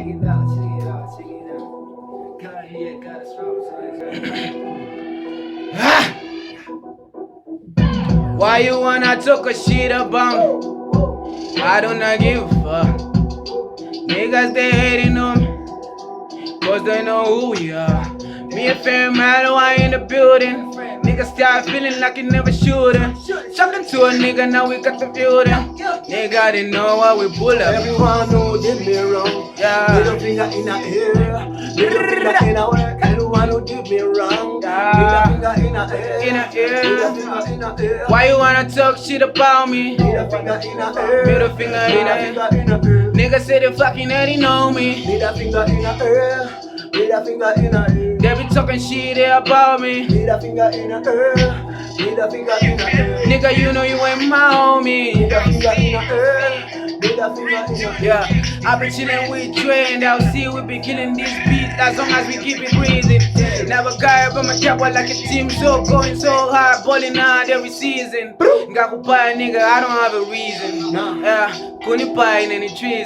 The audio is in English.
check it out, check it out, check it out. Kanye got us from Why you wanna talk a shit about me? I do not give a fuck. Niggas they hating on me, cause they know who we are. Me and Fam Malo, I in the building. Niggas start feeling like you never should've. Something to a nigga, now we got the building. Nigga didn't know why we pull up. everyone who did me wrong. Yeah. Little finger in the air, little finger in the way. Everyone who did me wrong. Yeah. Little finger in the air, In the air. little finger in the air. Why you wanna talk shit about me? Little finger in the air, Middle finger in the air. finger in the air. Niggas say they fucking ain't know me. Little finger in the air, little finger in the air. They be talking shit about me. Little finger in the air, little finger in the air. Nigga, you know you ain't my homie. Little finger in the air, little finger in the air. Yeah, I been chillin' with Dre and I'll see we be killing this beat as long as we keep it breathing. Never guy but my cap like a team, so going so hard, balling hard every season. Ngaku buy nigga, I don't have a reason. Yeah, couldn't buy in any trees.